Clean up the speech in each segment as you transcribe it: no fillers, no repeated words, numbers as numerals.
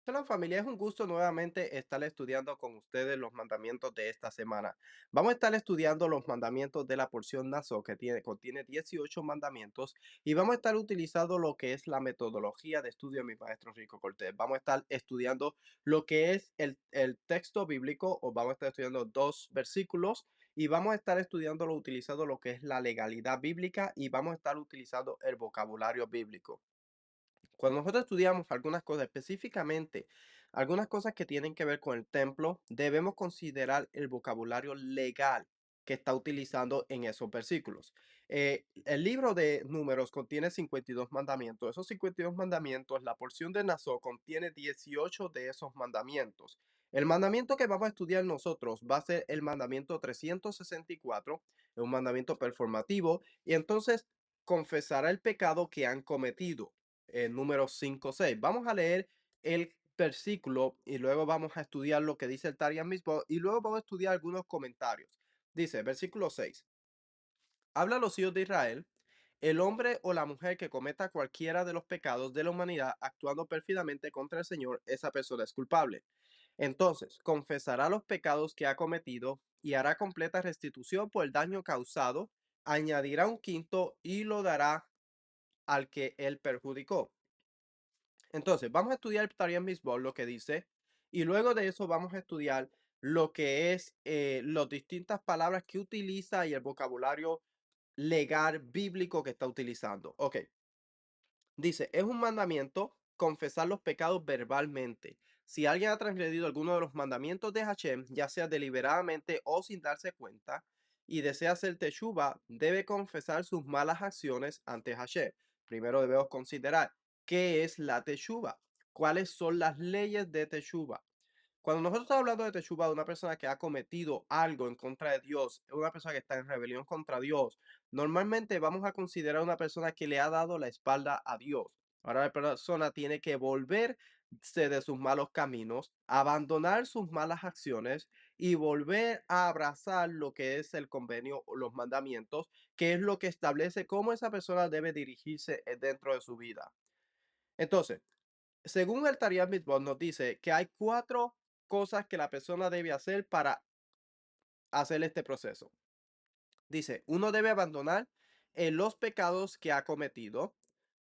Hola familia, es un gusto nuevamente estar estudiando con ustedes los mandamientos de esta semana. Vamos a estar estudiando los mandamientos de la porción Nazo contiene 18 mandamientos y vamos a estar utilizando lo que es la metodología de estudio de mi maestro Rico Cortés. Vamos a estar estudiando lo que es el texto bíblico o vamos a estar estudiando dos versículos y vamos a estar estudiándolo utilizando lo que es la legalidad bíblica y vamos a estar utilizando el vocabulario bíblico. Cuando nosotros estudiamos algunas cosas, específicamente algunas cosas que tienen que ver con el templo, debemos considerar el vocabulario legal que está utilizando en esos versículos. El libro de Números contiene 52 mandamientos. Esos 52 mandamientos, la porción de Nazó contiene 18 de esos mandamientos. El mandamiento que vamos a estudiar nosotros va a ser el mandamiento 364, es un mandamiento performativo, y entonces confesará el pecado que han cometido números 5 6. Vamos a leer el versículo y luego vamos a estudiar lo que dice el Tarian mismo y luego vamos a estudiar algunos comentarios. Dice, versículo 6. Habla a los hijos de Israel. El hombre o la mujer que cometa cualquiera de los pecados de la humanidad actuando pérfidamente contra el Señor, esa persona es culpable. Entonces, confesará los pecados que ha cometido y hará completa restitución por el daño causado, añadirá un quinto y lo dará al que él perjudicó. Entonces, vamos a estudiar el Tarian Misbol, lo que dice, y luego de eso vamos a estudiar lo que es las distintas palabras que utiliza y el vocabulario legal bíblico que está utilizando. Ok, dice, es un mandamiento confesar los pecados verbalmente. Si alguien ha transgredido alguno de los mandamientos de Hashem, ya sea deliberadamente o sin darse cuenta, y desea hacer teshuva, debe confesar sus malas acciones ante Hashem. Primero debemos considerar qué es la teshuva, cuáles son las leyes de teshuva. Cuando nosotros estamos hablando de teshuva, de una persona que ha cometido algo en contra de Dios, una persona que está en rebelión contra Dios, normalmente vamos a considerar una persona que le ha dado la espalda a Dios. Ahora la persona tiene que volverse de sus malos caminos, abandonar sus malas acciones y volver a abrazar lo que es el convenio o los mandamientos, que es lo que establece cómo esa persona debe dirigirse dentro de su vida. Entonces, según el Tariq Mitzvot nos dice que hay cuatro cosas que la persona debe hacer para hacer este proceso. Dice, uno debe abandonar los pecados que ha cometido,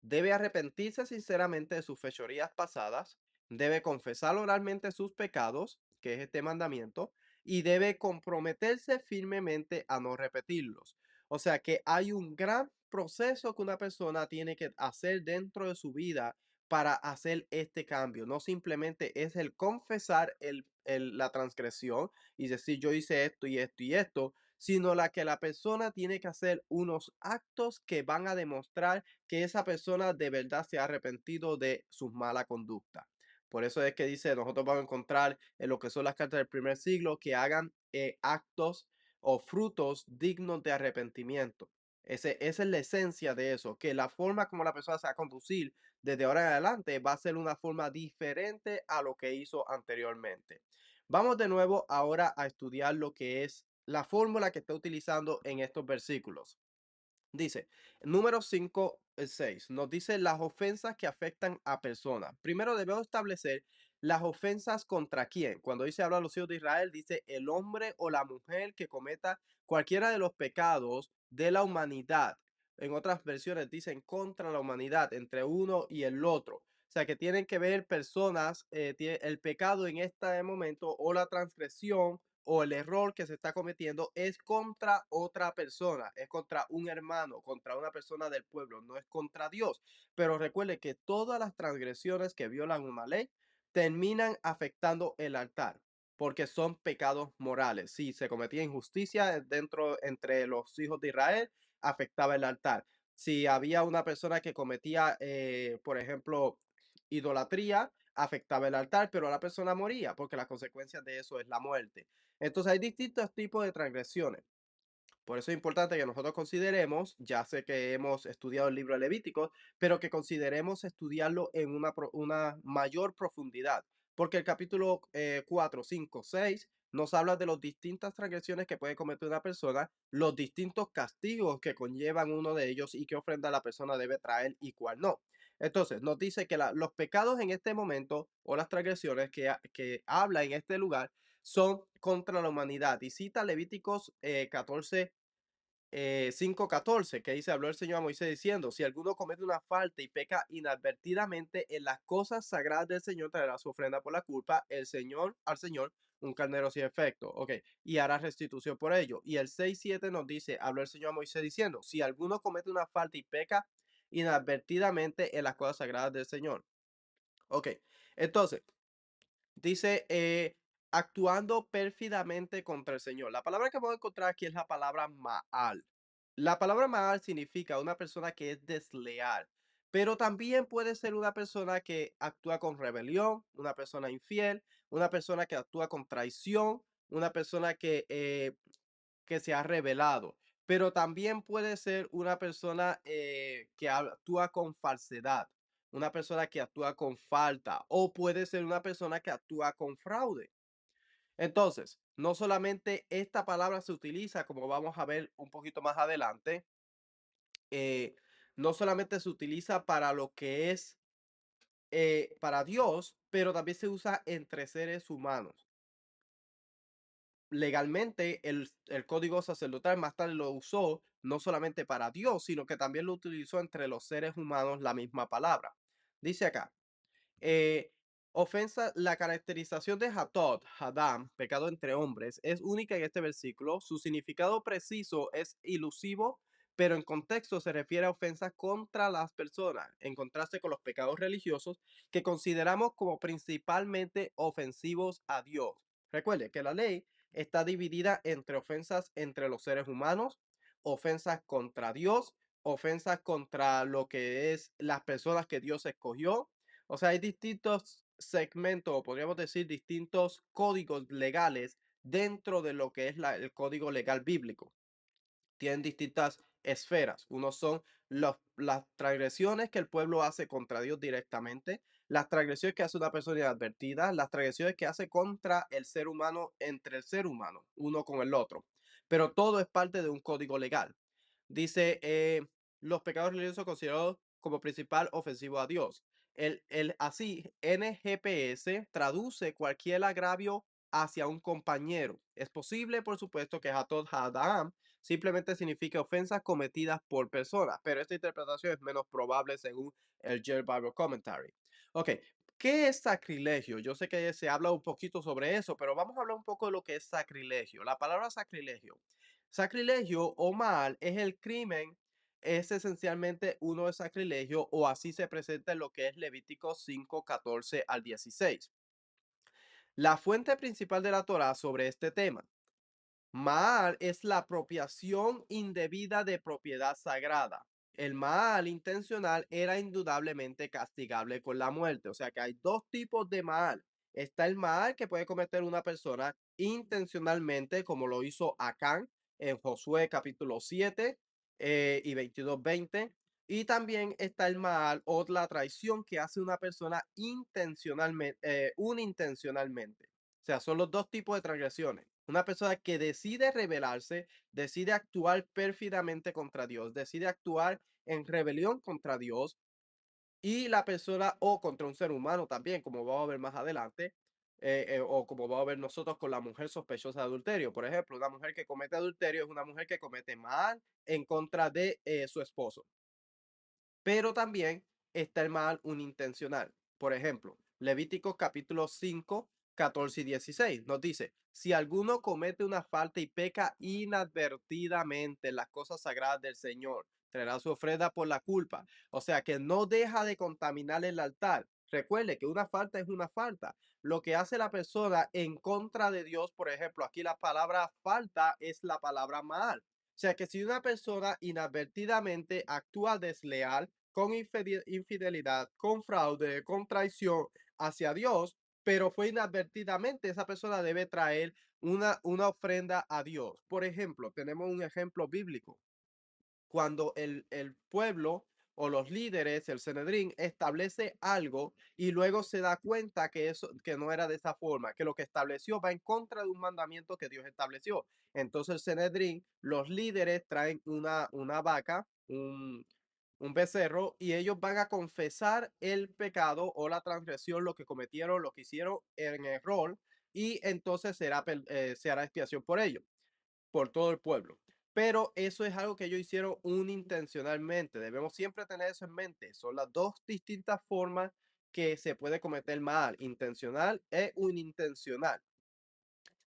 debe arrepentirse sinceramente de sus fechorías pasadas, debe confesar oralmente sus pecados, que es este mandamiento, y debe comprometerse firmemente a no repetirlos. O sea que hay un gran proceso que una persona tiene que hacer dentro de su vida para hacer este cambio. No simplemente es el confesar la transgresión y decir yo hice esto y esto y esto, sino la que la persona tiene que hacer unos actos que van a demostrar que esa persona de verdad se ha arrepentido de su mala conducta. Por eso es que dice, nosotros vamos a encontrar en lo que son las cartas del primer siglo que hagan actos o frutos dignos de arrepentimiento. Esa es la esencia de eso, que la forma como la persona se va a conducir desde ahora en adelante va a ser una forma diferente a lo que hizo anteriormente. Vamos de nuevo ahora a estudiar lo que es la fórmula que está utilizando en estos versículos. Dice, número 5 6, nos dice las ofensas que afectan a personas. Primero debemos establecer las ofensas contra quién. Cuando dice habla a los hijos de Israel, dice el hombre o la mujer que cometa cualquiera de los pecados de la humanidad. En otras versiones dicen contra la humanidad, entre uno y el otro. O sea que tienen que ver personas, el pecado en este momento o la transgresión o el error que se está cometiendo es contra otra persona, es contra un hermano, contra una persona del pueblo, no es contra Dios. Pero recuerde que todas las transgresiones que violan una ley terminan afectando el altar, porque son pecados morales. Si se cometía injusticia dentro entre los hijos de Israel, afectaba el altar. Si había una persona que cometía, por ejemplo, idolatría, afectaba el altar, pero la persona moría, porque las consecuencias de eso es la muerte. Entonces hay distintos tipos de transgresiones. Por eso es importante que nosotros consideremos, ya sé que hemos estudiado el libro de Levítico, pero que consideremos estudiarlo en una mayor profundidad, porque el capítulo 4, 5, 6 nos habla de las distintas transgresiones que puede cometer una persona, los distintos castigos que conllevan uno de ellos y qué ofrenda la persona debe traer y cuál no. Entonces, nos dice que los pecados en este momento o las transgresiones que habla en este lugar son contra la humanidad. Y cita Levíticos 14, 5:14, que dice, habló el Señor a Moisés diciendo, si alguno comete una falta y peca inadvertidamente en las cosas sagradas del Señor, traerá su ofrenda por la culpa, al Señor, un carnero sin efecto, ok, y hará restitución por ello. Y el 6:7 nos dice, habló el Señor a Moisés diciendo, si alguno comete una falta y peca inadvertidamente en las cosas sagradas del Señor. Ok, entonces, dice, actuando pérfidamente contra el Señor. La palabra que vamos a encontrar aquí es la palabra Maal. La palabra Maal significa una persona que es desleal, pero también puede ser una persona que actúa con rebelión, una persona infiel, una persona que actúa con traición, una persona que se ha rebelado, pero también puede ser una persona que actúa con falsedad, una persona que actúa con falta, o puede ser una persona que actúa con fraude. Entonces, no solamente esta palabra se utiliza, como vamos a ver un poquito más adelante, eh, no solamente se utiliza para lo que es para Dios, pero también se usa entre seres humanos. Legalmente el código sacerdotal más tarde lo usó no solamente para Dios, sino que también lo utilizó entre los seres humanos la misma palabra. Dice acá, eh, ofensa, la caracterización de Hatod, Hadam, pecado entre hombres, es única en este versículo. Su significado preciso es ilusivo, pero en contexto se refiere a ofensas contra las personas, en contraste con los pecados religiosos que consideramos como principalmente ofensivos a Dios. Recuerde que la ley está dividida entre ofensas entre los seres humanos, ofensas contra Dios, ofensas contra lo que es las personas que Dios escogió. O sea, hay distintos segmentos, o podríamos decir distintos códigos legales dentro de lo que es el código legal bíblico. Tienen distintas esferas. Unos son las transgresiones que el pueblo hace contra Dios directamente, las transgresiones que hace una persona inadvertida, las transgresiones que hace contra el ser humano entre el ser humano, uno con el otro. Pero todo es parte de un código legal. Dice, los pecados religiosos considerados como principal ofensivo a Dios. Así, NGPS traduce cualquier agravio hacia un compañero. Es posible, por supuesto, que Hatod Hadam simplemente significa ofensas cometidas por personas, pero esta interpretación es menos probable según el Jail Bible Commentary. Ok, ¿qué es sacrilegio? Yo sé que se habla un poquito sobre eso, pero vamos a hablar un poco de lo que es sacrilegio. La palabra sacrilegio. Sacrilegio o mal es el crimen, es esencialmente uno de sacrilegio o así se presenta en lo que es Levítico 5:14 al 16. La fuente principal de la Torá sobre este tema. Maal es la apropiación indebida de propiedad sagrada. El Maal intencional era indudablemente castigable con la muerte. O sea que hay dos tipos de Maal. Está el Maal que puede cometer una persona intencionalmente, como lo hizo Acán en Josué capítulo 7 y 22:20. Y también está el Maal o la traición que hace una persona intencionalmente, unintencionalmente. O sea, son los dos tipos de transgresiones. Una persona que decide rebelarse, decide actuar pérfidamente contra Dios, decide actuar en rebelión contra Dios y la persona o contra un ser humano también, como vamos a ver más adelante, o como vamos a ver nosotros con la mujer sospechosa de adulterio. Por ejemplo, una mujer que comete adulterio es una mujer que comete mal en contra de su esposo. Pero también está el mal unintencional. Por ejemplo, Levíticos capítulo 5, 14 y 16 nos dice, si alguno comete una falta y peca inadvertidamente en las cosas sagradas del Señor, traerá su ofrenda por la culpa. O sea que no deja de contaminar el altar. Recuerde que una falta es una falta. Lo que hace la persona en contra de Dios, por ejemplo, aquí la palabra falta es la palabra mal. O sea que si una persona inadvertidamente actúa desleal, con infidelidad, con fraude, con traición hacia Dios, pero fue inadvertidamente, esa persona debe traer una ofrenda a Dios. Por ejemplo, tenemos un ejemplo bíblico. Cuando el pueblo o los líderes, el Sanedrín, establece algo y luego se da cuenta que eso que no era de esa forma, que lo que estableció va en contra de un mandamiento que Dios estableció. Entonces el Sanedrín, los líderes traen una vaca, un becerro, y ellos van a confesar el pecado o la transgresión, lo que cometieron, lo que hicieron en error, y entonces se hará expiación por ello, por todo el pueblo. Pero eso es algo que ellos hicieron unintencionalmente. Debemos siempre tener eso en mente. Son las dos distintas formas que se puede cometer mal, intencional e unintencional.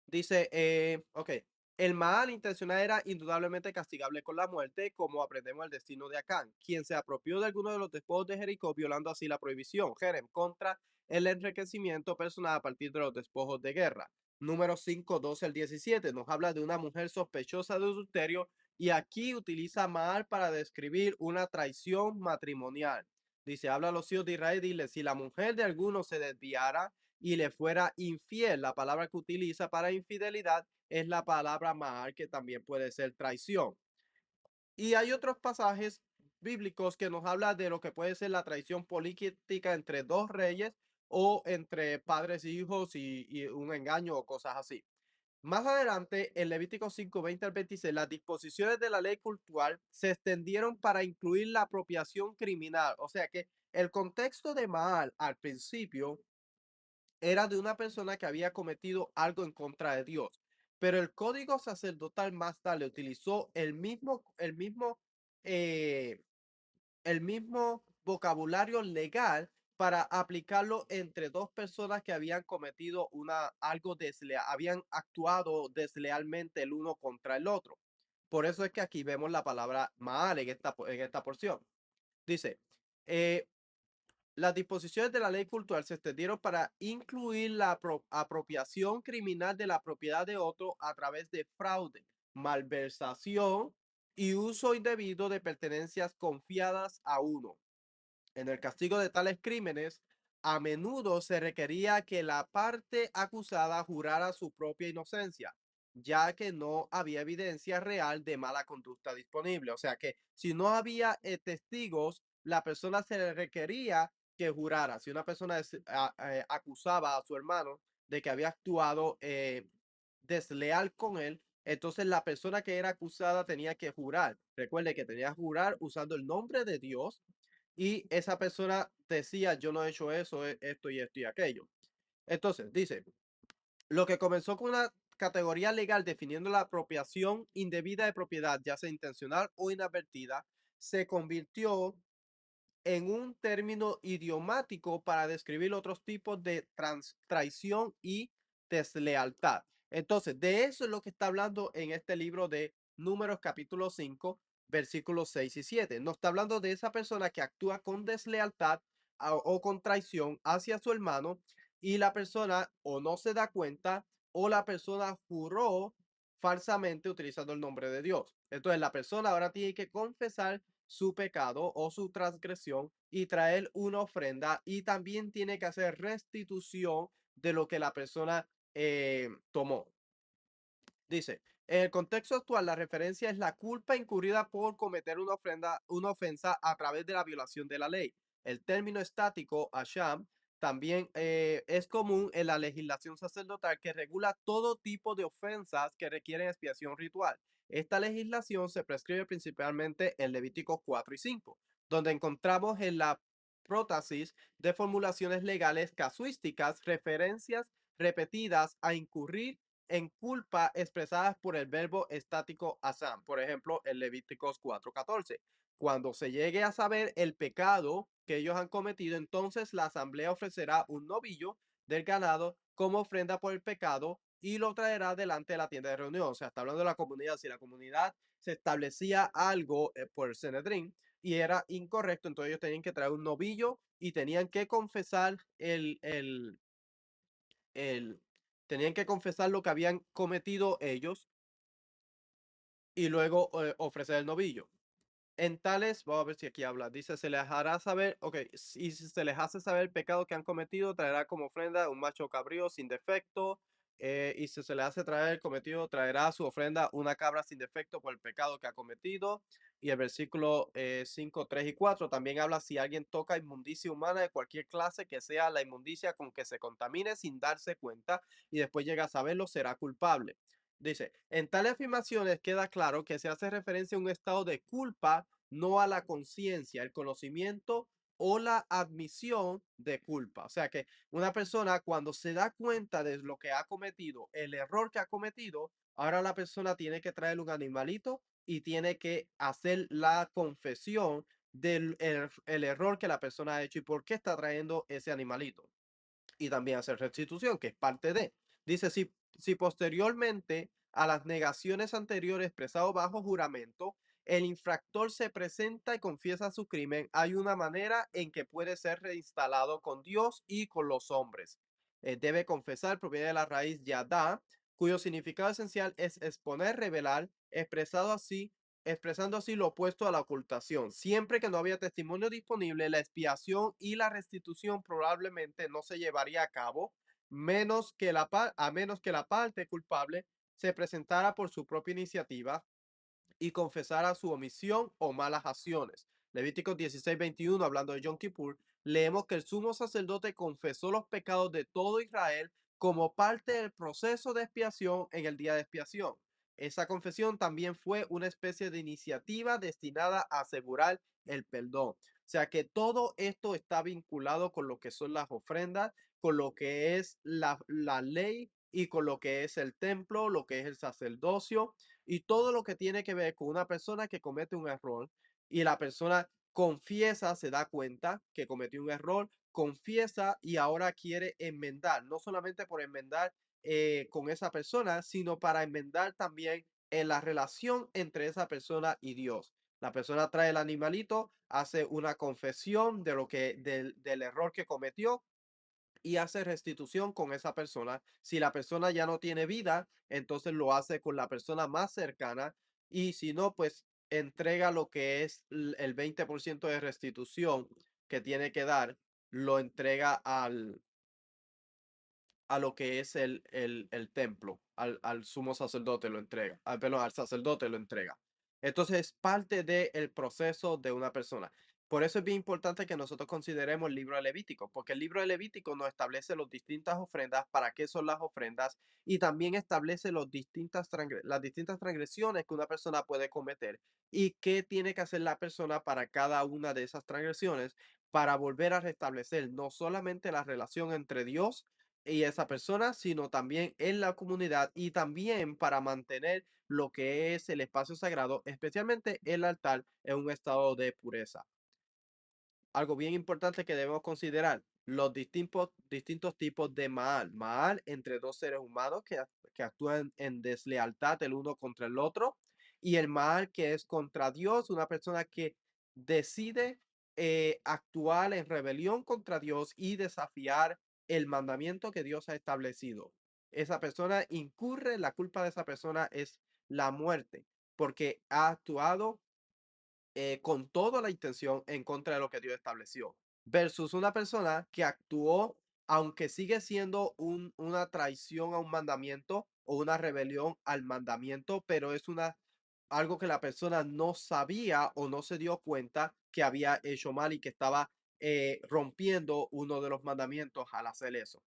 Dice, ok, el mal intencional era indudablemente castigable con la muerte, como aprendemos el destino de Acán, quien se apropió de alguno de los despojos de Jericó, violando así la prohibición, Jerem, contra el enriquecimiento personal a partir de los despojos de guerra. Número 5, 12 al 17, nos habla de una mujer sospechosa de adulterio y aquí utiliza Maal para describir una traición matrimonial. Dice, habla a los hijos de Israel, dile, si la mujer de alguno se desviara y le fuera infiel. La palabra que utiliza para infidelidad es la palabra mahar, que también puede ser traición. Y hay otros pasajes bíblicos que nos habla de lo que puede ser la traición política entre dos reyes o entre padres e hijos y un engaño o cosas así. Más adelante, en Levítico 5, 20 al 26, las disposiciones de la ley cultural se extendieron para incluir la apropiación criminal. O sea que el contexto de Maal al principio era de una persona que había cometido algo en contra de Dios. Pero el código sacerdotal más tarde utilizó eh, el mismo vocabulario legal para aplicarlo entre dos personas que habían cometido algo desleal, habían actuado deslealmente el uno contra el otro. Por eso es que aquí vemos la palabra Maal en esta porción. Dice, eh, las disposiciones de la ley cultural se extendieron para incluir la apropiación criminal de la propiedad de otro a través de fraude, malversación y uso indebido de pertenencias confiadas a uno. En el castigo de tales crímenes, a menudo se requería que la parte acusada jurara su propia inocencia, ya que no había evidencia real de mala conducta disponible. O sea que si no había testigos, la persona se le requería que jurara. Si una persona acusaba a su hermano de que había actuado desleal con él, entonces la persona que era acusada tenía que jurar. Recuerde que tenía que jurar usando el nombre de Dios y esa persona decía, yo no he hecho eso, esto y esto y aquello. Entonces, dice, lo que comenzó con una categoría legal definiendo la apropiación indebida de propiedad, ya sea intencional o inadvertida, se convirtió en un término idiomático para describir otros tipos de traición y deslealtad. Entonces, de eso es lo que está hablando en este libro de Números capítulo 5, versículos 6 y 7. No está hablando de esa persona que actúa con deslealtad o con traición hacia su hermano y la persona o no se da cuenta o la persona juró falsamente utilizando el nombre de Dios. Entonces, la persona ahora tiene que confesar su pecado o su transgresión y traer una ofrenda y también tiene que hacer restitución de lo que la persona tomó. Dice, en el contexto actual, la referencia es la culpa incurrida por cometer una ofensa a través de la violación de la ley. El término estático, asham, también es común en la legislación sacerdotal que regula todo tipo de ofensas que requieren expiación ritual. Esta legislación se prescribe principalmente en Levíticos 4 y 5, donde encontramos en la prótesis de formulaciones legales casuísticas referencias repetidas a incurrir en culpa expresadas por el verbo estático asam, por ejemplo, en Levíticos 4:14. Cuando se llegue a saber el pecado que ellos han cometido, entonces la asamblea ofrecerá un novillo del ganado como ofrenda por el pecado y lo traerá delante de la tienda de reunión. O sea, está hablando de la comunidad. Si la comunidad se establecía algo por el Sanedrín y era incorrecto, entonces ellos tenían que traer un novillo y tenían que confesar el, tenían que confesar lo que habían cometido ellos y luego ofrecer el novillo. En tales, vamos a ver si aquí habla, dice, se les hará saber, ok, y si se les hace saber el pecado que han cometido, traerá como ofrenda un macho cabrío sin defecto, y si se le hace traer el cometido, traerá su ofrenda una cabra sin defecto por el pecado que ha cometido. Y el versículo 5, 3 y 4 también habla si alguien toca inmundicia humana de cualquier clase, que sea la inmundicia con que se contamine sin darse cuenta, y después llega a saberlo, será culpable. Dice, en tales afirmaciones queda claro que se hace referencia a un estado de culpa no a la conciencia, el conocimiento o la admisión de culpa. O sea que una persona cuando se da cuenta de lo que ha cometido, el error que ha cometido, ahora la persona tiene que traer un animalito y tiene que hacer la confesión del el error que la persona ha hecho y por qué está trayendo ese animalito y también hacer restitución, que es parte de. Dice, si posteriormente a las negaciones anteriores expresado bajo juramento, el infractor se presenta y confiesa su crimen, hay una manera en que puede ser reinstalado con Dios y con los hombres. Debe confesar, proviene de la raíz yadá, cuyo significado esencial es exponer, revelar, expresando así lo opuesto a la ocultación. Siempre que no había testimonio disponible, la expiación y la restitución probablemente no se llevaría a cabo, a menos que la parte culpable se presentara por su propia iniciativa y confesara su omisión o malas acciones. Levíticos 16:21, hablando de Yom Kippur, leemos que el sumo sacerdote confesó los pecados de todo Israel como parte del proceso de expiación en el día de expiación. Esa confesión también fue una especie de iniciativa destinada a asegurar el perdón. O sea que todo esto está vinculado con lo que son las ofrendas, con lo que es la ley y con lo que es el templo, lo que es el sacerdocio y todo lo que tiene que ver con una persona que comete un error y la persona confiesa, se da cuenta que cometió un error, confiesa y ahora quiere enmendar, no solamente por enmendar con esa persona, sino para enmendar también en la relación entre esa persona y Dios. La persona trae el animalito, hace una confesión de del error que cometió y hace restitución con esa persona. Si la persona ya no tiene vida, entonces lo hace con la persona más cercana y si no, pues entrega lo que es el 20% de restitución que tiene que dar, lo entrega a lo que es el templo, al sumo sacerdote lo entrega, perdón, al sacerdote lo entrega. Entonces es parte del proceso de una persona. Por eso es bien importante que nosotros consideremos el libro de Levítico, porque el libro de Levítico nos establece las distintas ofrendas, para qué son las ofrendas, y también establece las distintas transgresiones que una persona puede cometer y qué tiene que hacer la persona para cada una de esas transgresiones para volver a restablecer no solamente la relación entre Dios y esa persona, sino también en la comunidad y también para mantener lo que es el espacio sagrado, especialmente el altar, en un estado de pureza. Algo bien importante que debemos considerar, los distintos tipos de Maal. Maal entre dos seres humanos que actúan en deslealtad el uno contra el otro. Y el Maal que es contra Dios, una persona que decide actuar en rebelión contra Dios y desafiar el mandamiento que Dios ha establecido. Esa persona incurre, la culpa de esa persona es la muerte, porque ha actuado con toda la intención en contra de lo que Dios estableció, versus una persona que actuó, aunque sigue siendo una traición a un mandamiento o una rebelión al mandamiento, pero es algo que la persona no sabía o no se dio cuenta que había hecho mal y que estaba rompiendo uno de los mandamientos al hacer eso.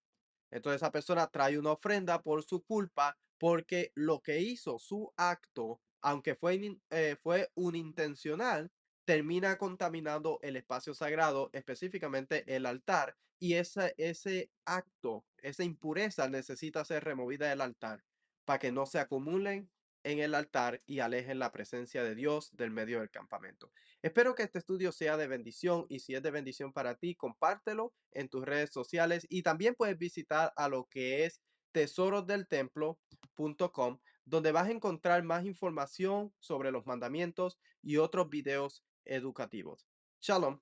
Entonces esa persona trae una ofrenda por su culpa porque lo que hizo, su acto, aunque fue unintencional, termina contaminando el espacio sagrado, específicamente el altar, y ese acto, esa impureza necesita ser removida del altar para que no se acumulen en el altar y alejen la presencia de Dios del medio del campamento. Espero que este estudio sea de bendición y si es de bendición para ti, compártelo en tus redes sociales y también puedes visitar a lo que es tesorosdeltemplo.com, donde vas a encontrar más información sobre los mandamientos y otros videos educativos. Shalom.